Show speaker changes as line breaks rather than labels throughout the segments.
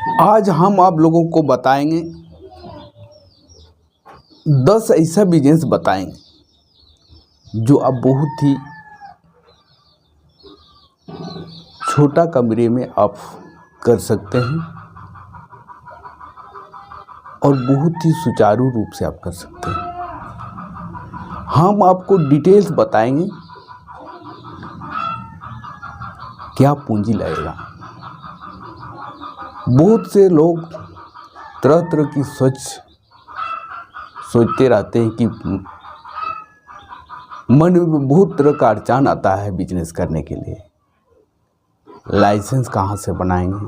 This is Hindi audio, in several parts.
आज हम आप लोगों को बताएंगे 10 ऐसा बिजनेस बताएंगे जो आप बहुत ही छोटा कमरे में आप कर सकते हैं और बहुत ही सुचारू रूप से आप कर सकते हैं। हम आपको डिटेल्स बताएंगे क्या पूंजी लगेगा। बहुत से लोग तरह तरह की सोचते रहते हैं कि मन में बहुत तरह का अड़चन आता है बिजनेस करने के लिए। लाइसेंस कहाँ से बनाएंगे,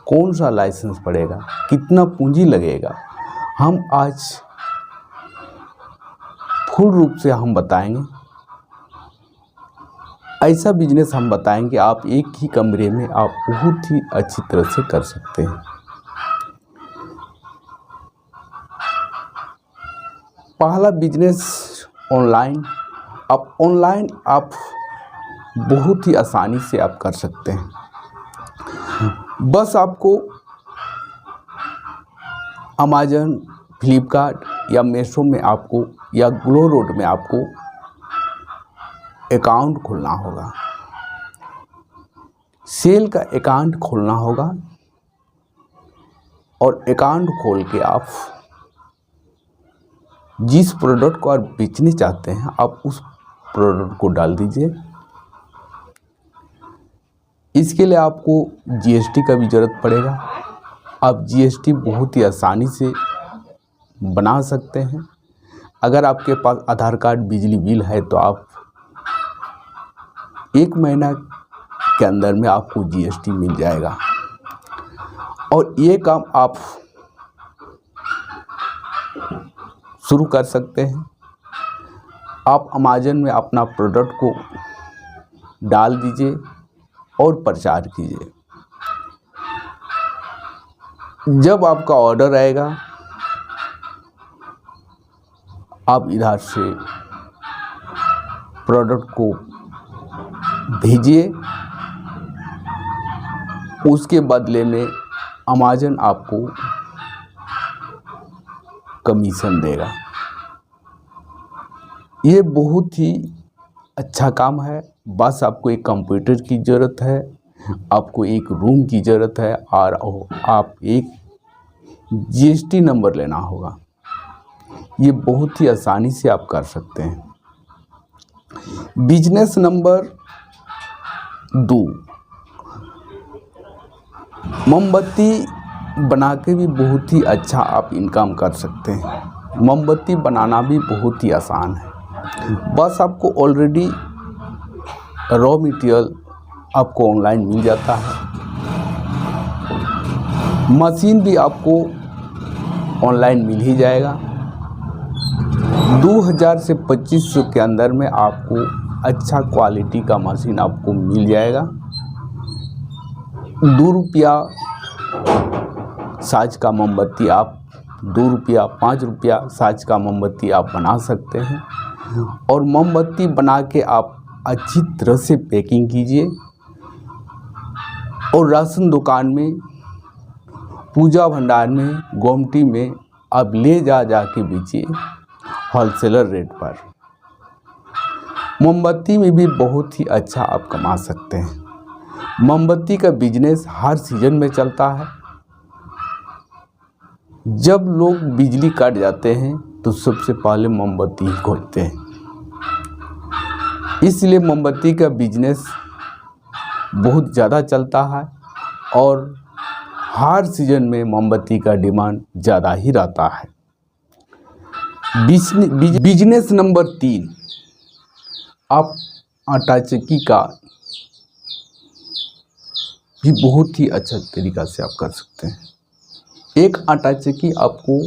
कौन सा लाइसेंस पड़ेगा, कितना पूंजी लगेगा। हम आज फुल रूप से हम बताएंगे। ऐसा बिजनेस हम बताएंगे आप एक ही कमरे में आप बहुत ही अच्छी तरह से कर सकते हैं। पहला बिजनेस ऑनलाइन। आप बहुत ही आसानी से आप कर सकते हैं। बस आपको अमेज़न, फ्लिपकार्ट या मीशो में आपको या ग्लो रोड में आपको अकाउंट खोलना होगा, सेल का अकाउंट खोलना होगा और अकाउंट खोल के आप जिस प्रोडक्ट को आप बेचना चाहते हैं आप उस प्रोडक्ट को डाल दीजिए। इसके लिए आपको जीएसटी का भी ज़रूरत पड़ेगा। आप जीएसटी बहुत ही आसानी से बना सकते हैं। अगर आपके पास आधार कार्ड, बिजली बिल है तो आप 1 महीना के अंदर में आपको जीएसटी मिल जाएगा और ये काम आप शुरू कर सकते हैं। आप अमेज़न में अपना प्रोडक्ट को डाल दीजिए और प्रचार कीजिए। जब आपका ऑर्डर आएगा आप इधर से प्रोडक्ट को भेजिए, उसके बदले में अमेज़न आपको कमीशन देगा। ये बहुत ही अच्छा काम है। बस आपको एक कंप्यूटर की ज़रूरत है, आपको एक रूम की ज़रूरत है और आप एक जीएसटी नंबर लेना होगा। ये बहुत ही आसानी से आप कर सकते हैं। बिजनेस नंबर 2, मोमबत्ती बना के भी बहुत ही अच्छा आप इनकम कर सकते हैं। मोमबत्ती बनाना भी बहुत ही आसान है। बस आपको ऑलरेडी रॉ मटेरियल आपको ऑनलाइन मिल जाता है। मशीन भी आपको ऑनलाइन मिल ही जाएगा। 2000 से 2500 के अंदर में आपको अच्छा क्वालिटी का मशीन आपको मिल जाएगा। 2 रुपया साइज का मोमबत्ती आप 2 रुपया 5 रुपया साइज का मोमबत्ती आप बना सकते हैं और मोमबत्ती बना के आप अच्छी तरह से पैकिंग कीजिए और राशन दुकान में, पूजा भंडार में, गोमटी में आप ले जा के बेचिए होलसेलर रेट पर। मोमबत्ती में भी बहुत ही अच्छा आप कमा सकते हैं। मोमबत्ती का बिजनेस हर सीजन में चलता है। जब लोग बिजली कट जाते हैं तो सबसे पहले मोमबत्ती ही खोजते हैं। इसलिए मोमबत्ती का बिजनेस बहुत ज़्यादा चलता है और हर सीजन में मोमबत्ती का डिमांड ज़्यादा ही रहता है। बिजनेस नंबर 3, आप आटा चक्की का भी बहुत ही अच्छा तरीक़ा से आप कर सकते हैं। एक आटा चक्की आपको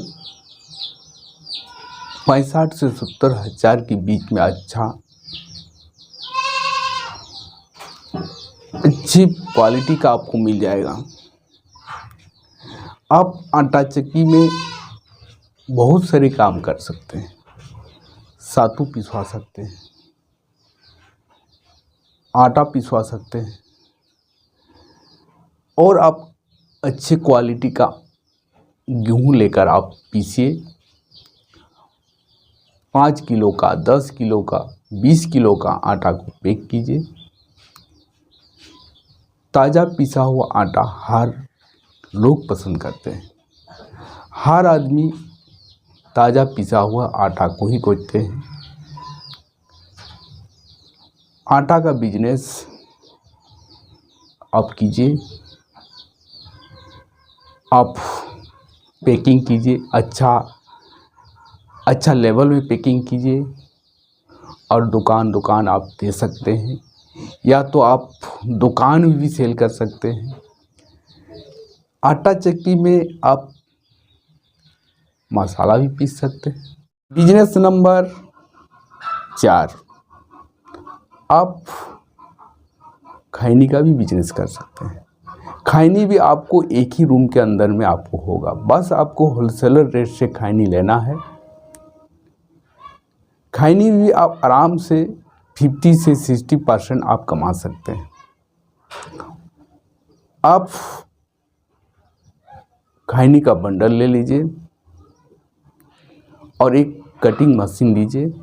65 से 70 हज़ार के बीच में अच्छी क्वालिटी का आपको मिल जाएगा। आप आटा चक्की में बहुत सारे काम कर सकते हैं। सातू पिसवा सकते हैं, आटा पिसवा सकते हैं और आप अच्छे क्वालिटी का गेहूँ लेकर आप पीसिए। 5 किलो का, 10 किलो का, 20 किलो का आटा को पैक कीजिए। ताज़ा पिसा हुआ आटा हर लोग पसंद करते हैं। हर आदमी ताज़ा पिसा हुआ आटा को ही खोजते हैं। आटा का बिजनेस आप कीजिए। आप पैकिंग कीजिए, अच्छा लेवल में पैकिंग कीजिए और दुकान आप दे सकते हैं, या तो आप दुकान में भी सेल कर सकते हैं। आटा चक्की में आप मसाला भी पीस सकते हैं। बिजनेस नंबर 4, आप खैनी का भी बिजनेस कर सकते हैं। खैनी भी आपको एक ही रूम के अंदर में आपको होगा। बस आपको होलसेलर रेट से खैनी लेना है। खैनी भी आप आराम से 50 से 60% आप कमा सकते हैं। आप खैनी का बंडल ले लीजिए और एक कटिंग मशीन लीजिए।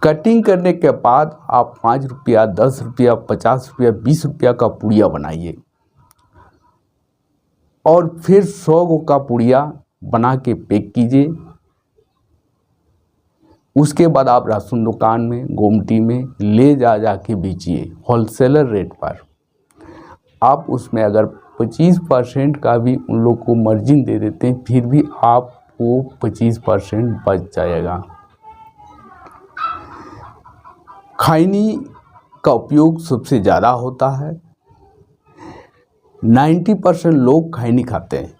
कटिंग करने के बाद आप 5 रुपया, 10 रुपया, 50 रुपया, 20 रुपया का पुड़िया बनाइए और फिर 100 का पुड़िया बना के पैक कीजिए। उसके बाद आप राशन दुकान में, गोमटी में ले जा के बेचिए होलसेलर रेट पर। आप उसमें अगर 25% का भी उन लोग को मार्जिन दे देते हैं, फिर भी आपको 25% बच जाएगा। खैनी का उपयोग सबसे ज़्यादा होता है। 90% लोग खैनी खाते हैं।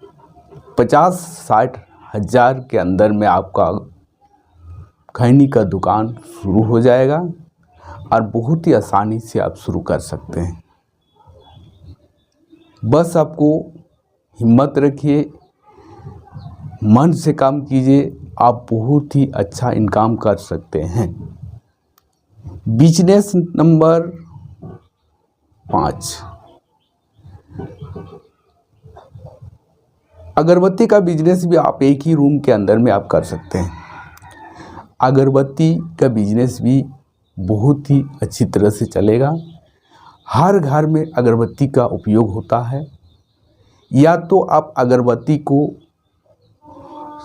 50-60 हज़ार के अंदर में आपका खैनी का दुकान शुरू हो जाएगा और बहुत ही आसानी से आप शुरू कर सकते हैं। बस आपको हिम्मत रखिए, मन से काम कीजिए, आप बहुत ही अच्छा इनकम कर सकते हैं। बिजनेस नंबर 5, अगरबत्ती का बिजनेस भी आप एक ही रूम के अंदर में आप कर सकते हैं। अगरबत्ती का बिजनेस भी बहुत ही अच्छी तरह से चलेगा। हर घर में अगरबत्ती का उपयोग होता है। या तो आप अगरबत्ती को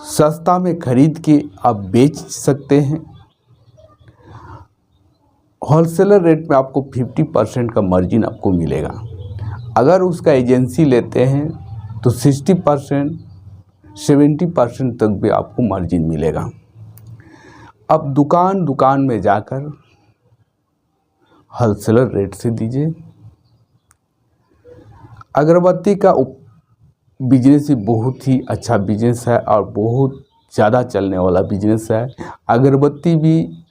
सस्ता में खरीद के आप बेच सकते हैं। होलसेलर रेट में आपको 50% का मार्जिन आपको मिलेगा। अगर उसका एजेंसी लेते हैं तो 60%, 70% तक भी आपको मार्जिन मिलेगा। अब दुकान में जाकर होलसेलर रेट से दीजिए। अगरबत्ती का बिजनेस भी बहुत ही अच्छा बिजनेस है और बहुत ज़्यादा चलने वाला बिजनेस है। अगरबत्ती भी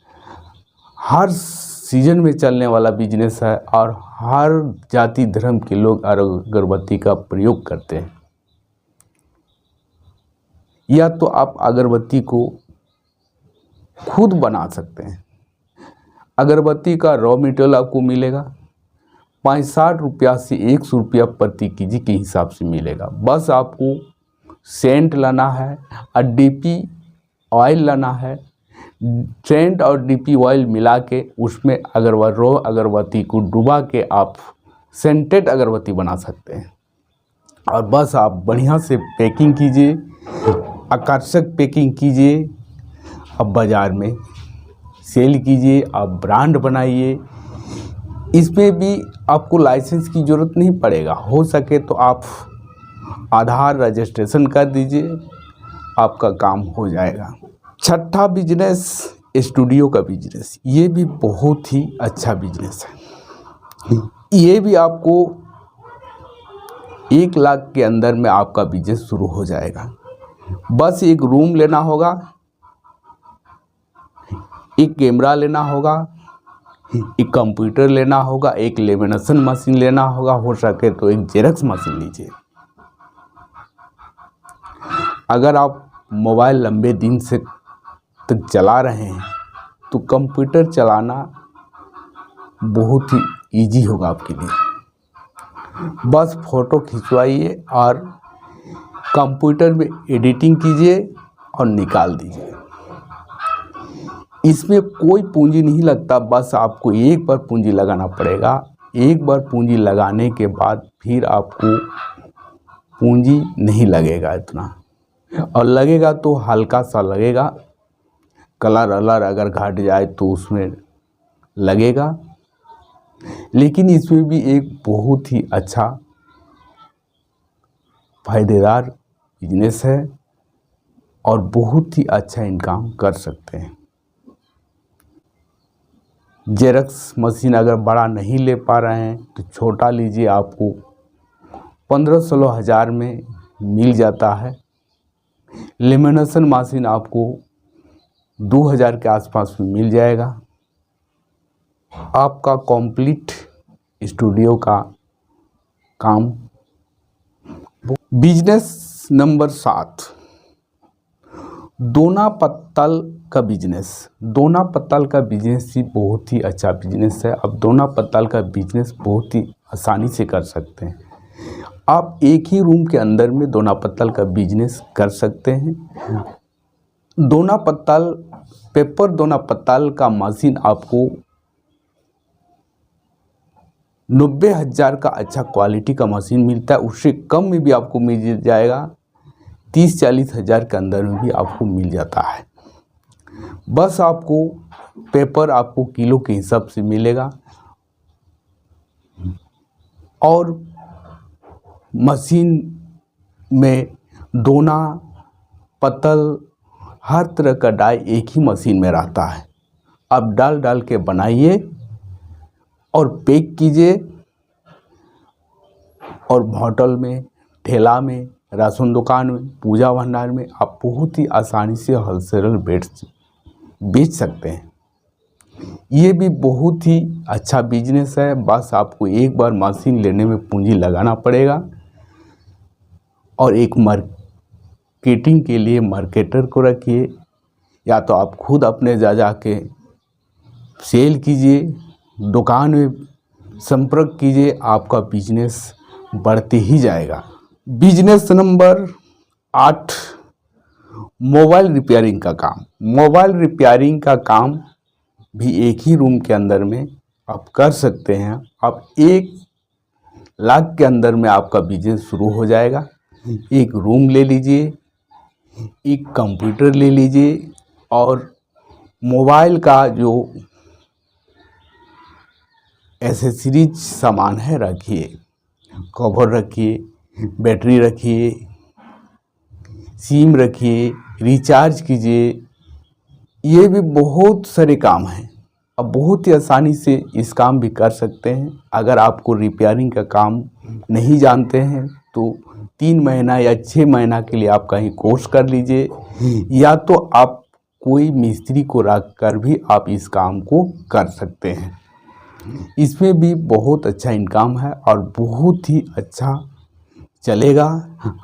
हर सीजन में चलने वाला बिजनेस है और हर जाति धर्म के लोग अगरबत्ती का प्रयोग करते हैं। या तो आप अगरबत्ती को खुद बना सकते हैं। अगरबत्ती का रॉ मटेरियल आपको मिलेगा 65 रुपया से 100 रुपया प्रति केजी के हिसाब से मिलेगा। बस आपको सेंट लाना है और डीपी ऑयल लाना है। सेंट और डीपी ऑयल मिला के उसमें रॉ अगरबत्ती को डुबा के आप सेंटेड अगरबत्ती बना सकते हैं। और बस आप बढ़िया से पैकिंग कीजिए, आकर्षक पैकिंग कीजिए, अब बाज़ार में सेल कीजिए, आप ब्रांड बनाइए। इसमें भी आपको लाइसेंस की ज़रूरत नहीं पड़ेगा। हो सके तो आप आधार रजिस्ट्रेशन कर दीजिए, आपका काम हो जाएगा। छठा बिजनेस स्टूडियो का बिजनेस, ये भी बहुत ही अच्छा बिजनेस है। ये भी आपको 1 लाख के अंदर में आपका बिजनेस शुरू हो जाएगा। बस एक रूम लेना होगा, एक कैमरा लेना होगा, एक कंप्यूटर लेना होगा, एक लेमिनेशन मशीन लेना होगा, हो सके तो एक जेरॉक्स मशीन लीजिए। अगर आप मोबाइल लंबे दिन से तक चला रहे हैं तो कंप्यूटर चलाना बहुत ही इजी होगा आपके लिए। बस फ़ोटो खिंचवाइए और कंप्यूटर में एडिटिंग कीजिए और निकाल दीजिए। इसमें कोई पूंजी नहीं लगता, बस आपको एक बार पूंजी लगाना पड़ेगा। एक बार पूंजी लगाने के बाद फिर आपको पूंजी नहीं लगेगा इतना, और लगेगा तो हल्का सा लगेगा। कलर अलर अगर घट जाए तो उसमें लगेगा, लेकिन इसमें भी एक बहुत ही अच्छा फायदेदार बिजनेस है और बहुत ही अच्छा इनकम कर सकते हैं। जेरक्स मशीन अगर बड़ा नहीं ले पा रहे हैं तो छोटा लीजिए, आपको 15-16 हज़ार में मिल जाता है। लेमिनेशन मशीन आपको 2000 के आसपास में मिल जाएगा। आपका कंप्लीट स्टूडियो का काम। बिजनेस नंबर 7, दोना पत्तल का बिजनेस। दोना पत्तल का बिजनेस ही बहुत ही अच्छा बिजनेस है। अब दोना पत्तल का बिजनेस बहुत ही आसानी से कर सकते हैं। आप एक ही रूम के अंदर में दोना पत्तल का बिजनेस कर सकते हैं। दोना पत्तल, पेपर दोना पत्तल का मशीन आपको 90,000 का अच्छा क्वालिटी का मशीन मिलता है। उससे कम में भी आपको मिल जाएगा, 30-40 हज़ार के अंदर में भी आपको मिल जाता है। बस आपको पेपर आपको किलो के हिसाब से मिलेगा और मशीन में दोना पत्तल हर तरह का डाई एक ही मशीन में रहता है। आप डाल डाल के बनाइए और पैक कीजिए और होटल में, ठेला में, राशन दुकान में, पूजा भंडार में आप बहुत ही आसानी से होलसेल बेच सकते हैं। ये भी बहुत ही अच्छा बिजनेस है। बस आपको एक बार मशीन लेने में पूंजी लगाना पड़ेगा और एक मार्केटिंग के लिए मार्केटर को रखिए, या तो आप खुद अपने जा के सेल कीजिए, दुकान में संपर्क कीजिए, आपका बिजनेस बढ़ते ही जाएगा। बिजनेस नंबर 8, मोबाइल रिपेयरिंग का काम। मोबाइल रिपेयरिंग का काम भी एक ही रूम के अंदर में आप कर सकते हैं। आप 1 लाख के अंदर में आपका बिजनेस शुरू हो जाएगा। एक रूम ले लीजिए, एक कंप्यूटर ले लीजिए और मोबाइल का जो एसेसरीज सामान है रखिए, कवर रखिए, बैटरी रखिए, सिम रखिए, रिचार्ज कीजिए। ये भी बहुत सारे काम हैं। अब बहुत ही आसानी से इस काम भी कर सकते हैं। अगर आपको रिपेयरिंग का काम नहीं जानते हैं तो 3 महीना या 6 महीना के लिए आप कहीं कोर्स कर लीजिए, या तो आप कोई मिस्त्री को रख कर भी आप इस काम को कर सकते हैं। इसमें भी बहुत अच्छा इनकम है और बहुत ही अच्छा चलेगा,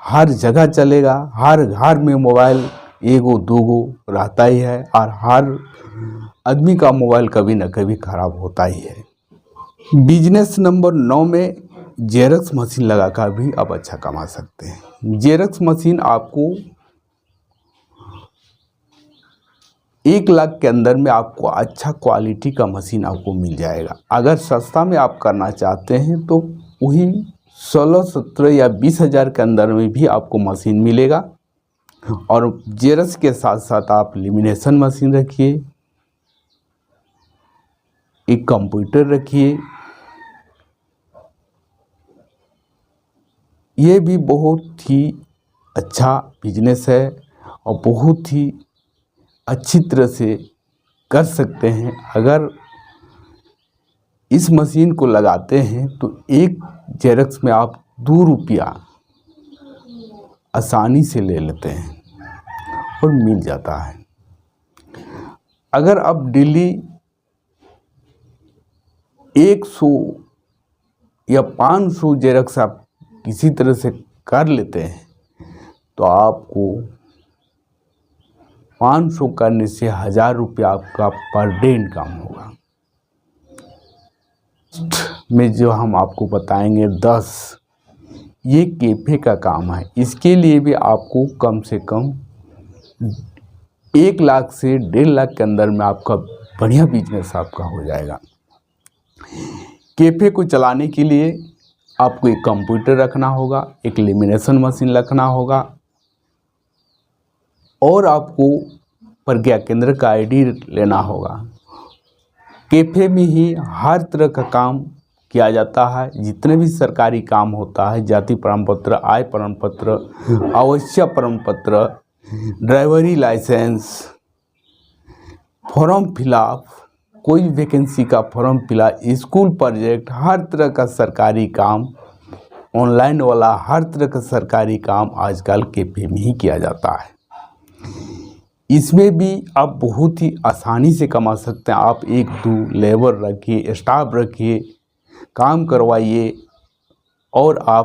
हर जगह चलेगा। हर घर में मोबाइल एगो दूगो रहता ही है और हर आदमी का मोबाइल कभी ना कभी खराब होता ही है। बिजनेस नंबर 9 में जेरक्स मशीन लगाकर भी आप अच्छा कमा सकते हैं। जेरक्स मशीन आपको 1 लाख के अंदर में आपको अच्छा क्वालिटी का मशीन आपको मिल जाएगा। अगर सस्ता में आप करना चाहते हैं तो वही 16, 17 या 20 हज़ार के अंदर में भी आपको मशीन मिलेगा। और जेरक्स के साथ साथ आप लेमिनेशन मशीन रखिए, एक कंप्यूटर रखिए। ये भी बहुत ही अच्छा बिजनेस है और बहुत ही अच्छी तरह से कर सकते हैं। अगर इस मशीन को लगाते हैं तो एक जेरक्स में आप 2 रुपया आसानी से ले लेते हैं और मिल जाता है। अगर आप डेली 100 या 500 जेरक्स आप किसी तरह से कर लेते हैं तो आपको 500 करने से 1000 रुपया आपका पर डे इनकम होगा। में जो हम आपको बताएंगे 10, ये कैफ़े का काम है। इसके लिए भी आपको कम से कम 1 लाख से 1.5 लाख के अंदर में आपका बढ़िया बिजनेस आपका हो जाएगा। कैफ़े को चलाने के लिए आपको एक कंप्यूटर रखना होगा, एक लेमिनेशन मशीन रखना होगा और आपको प्रज्ञा केंद्र का आईडी लेना होगा। कैफ़े में ही हर तरह का काम किया जाता है। जितने भी सरकारी काम होता है, जाति प्रमाण पत्र, आय प्रमाण पत्र, आवासीय प्रमाण पत्र, ड्राइवरी लाइसेंस, फॉर्म फिलअप, कोई वैकेंसी का फॉर्म फिलअप, स्कूल प्रोजेक्ट, हर तरह का सरकारी काम, ऑनलाइन वाला हर तरह का सरकारी काम आजकल कैफ़े में ही किया जाता है। इसमें भी आप बहुत ही आसानी से कमा सकते हैं। आप 1-2 लेबर रखिए, स्टाफ रखिए, काम करवाइए और आप